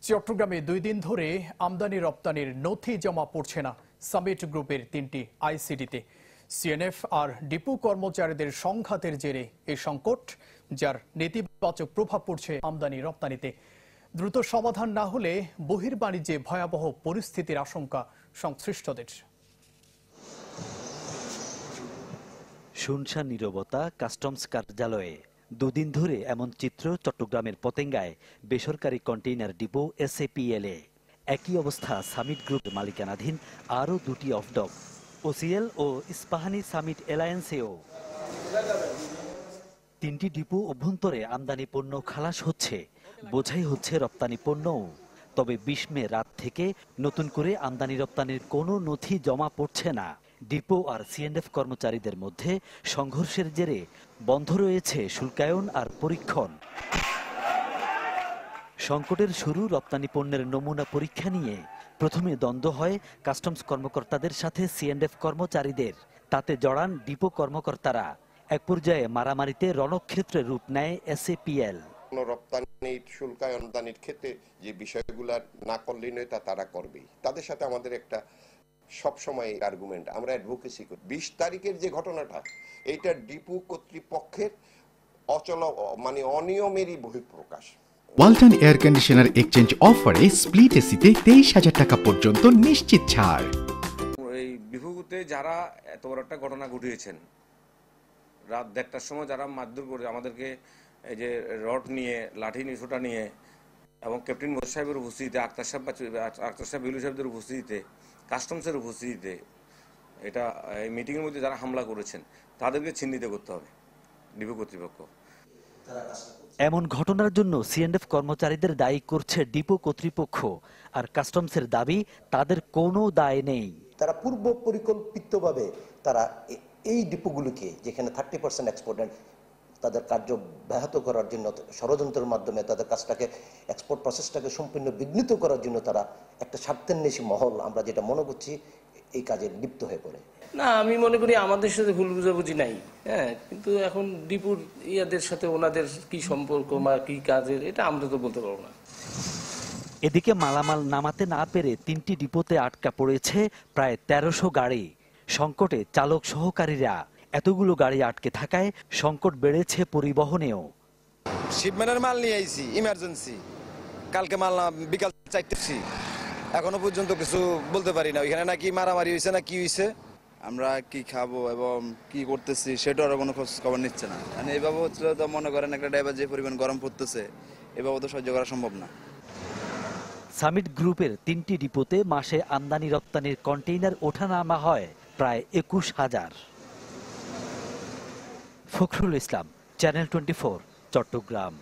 চট্টগ্রামে 2 দিন ধরে আমদানি রপ্তানির নথি জমা পড়ছে না সামিট গ্রুপের 3টি আইসিডিতে। সিএনএফ আর ডিপো কর্মচারীদের সংঘাতের জেরে এই সংকট, যার নেতিবাচক প্রভাব পড়ছে আমদানি রপ্তানিতে। দ্রুত সমাধান না হলে বহির্বাণিজ্যে ভয়াবহ পরিস্থিতির আশঙ্কা সংশ্লিষ্টদের। শুনশান নীরবতা কাস্টমস কার্যালয়ে। দুদিন ধরে এমন চিত্র চট্টগ্রামের পতেঙ্গায় বেসরকারি কন্টেইনার ডিপো SAPL এ। একই অবস্থা সামিট গ্রুপের মালিকানাধীন আরও 2টি অফডক OCL ও ইস্পাহানি সামিট অ্যালায়েন্সেও। 3টি ডিপো অভ্যন্তরে আমদানি পণ্য খালাস হচ্ছে, বোঝাই হচ্ছে রপ্তানি পণ্যও। তবে 20 মে রাত থেকে নতুন করে আমদানি রপ্তানির কোনো নথি জমা পড়ছে না। ডিপো আর সিএনএফ কর্মচারীদের মধ্যে সংঘর্ষের জেরে বন্ধ রয়েছে শুল্কায়ন আর পরীক্ষণ। সংকটের শুরু রপ্তানি পণ্যের নমুনা পরীক্ষা নিয়ে। প্রথমে দ্বন্দ্ব হয় কাস্টমস কর্মকর্তাদের সাথে সিএনএফ কর্মচারীদের, তাতে জড়ান ডিপো কর্মকর্তারা। এক পর্যায়ে মারামারিতে রণক্ষেত্রে রূপ নেয় SAPL। রপ্তানির শুল্কায়নদানির ক্ষেত্রে যে বিষয়গুলো না করলেই নয় তা তারা করবেই। তাদের সাথে আমাদের একটা সবসময় আর্গুমেন্ট, আমরা অ্যাডভোকেসি করি। 20 তারিখের যে ঘটনাটা, এইটা ডিপো কর্তৃপক্ষের অনিয়মেরই বহিঃপ্রকাশ। ওয়ালটন এয়ার কন্ডিশনার এক্সচেঞ্জ অফারে স্প্লিট এসিতে 23,000 টাকা পর্যন্ত নিশ্চিত ছাড়। এই বিভূতিতে যারা এত বড় একটা ঘটনা ঘটিয়েছেন, রাত 1:30টার সময় যারা মারধর করে আমাদেরকে, এই যে রড নিয়ে, লাঠি নিয়ে, ছোটা নিয়ে, এবং ক্যাপ্টেন মোহাম্মদ সাহেবের উপস্থিতিতে, আক্তার সাহেব বিলু সাহেবদের উপস্থিতিতে, কাস্টমসের উপস্থিতিতে, এটা এই মিটিংয়ের মধ্যে যারা হামলা করেছেন তাদেরকে চিহ্নিত করতে হবে ডিপো কর্তৃপক্ষ। এমন ঘটনার জন্য সিএনএফ কর্মচারীদের দায়ী করছে ডিপো কর্তৃপক্ষ, আর কাস্টমসের দাবি তাদের কোনো দায় নেই। তারা পূর্ব পরিকল্পিতভাবে তারা এই ডিপোগুলিকে, যেখানে 30% এক্সপোর্ট, তাদের কার্য ব্যাহত করার জন্য ষড়যন্ত্রের মাধ্যমে তাদের কাজটাকে, এক্সপোর্ট প্রসেসটাকে সম্পূর্ণ বিঘ্নিত করার জন্য তারা একটা স্বার্থান্বেষী মহল, আমরা যেটা মনে করছি, এই কাজে লিপ্ত হয়ে পড়ে। না, আমি মনে করি আমাদের সাথে ভুল বুঝাবুঝি নাই, কিন্তু এখন ডিপুর ইয়াদের সাথে ওনাদের কি সম্পর্ক বা কি কাজের, এটা আমরা তো বলতে পারবো না। এদিকে মালামাল নামাতে না পেরে 3টি ডিপোতে আটকা পড়েছে প্রায় 1300 গাড়ি। সংকটে চালক সহকারীরা। এতগুলো গাড়ি আটকে থাকায় সংকট বেড়েছে পরিবহনেও। শিপমেন্টের মাল নিয়ে আইছি ইমার্জেন্সি, কালকে মাল বিকাল 4টা, এখনো পর্যন্ত কিছু বলতে পারি না। ওইখানে নাকি মারামারি হয়েছে না কি হয়েছে, আমরা কি খাবো এবং কি করতেছি সেটার কোনো খোঁজ খবর নিচ্ছে না। মানে এইভাবে হচ্ছে তো মনে করেন একটা ড্রাইভার যে পরিমাণ গরম পড়তেছে, এভাবে তো সহ্য করা সম্ভব না। সামিট গ্রুপের 3টি ডিপোতে মাসে আমদানি রপ্তানির কন্টেইনার ওঠানামা হয় প্রায় 21,000। ফখরুল ইসলাম, চ্যানেল 24, চট্টগ্রাম।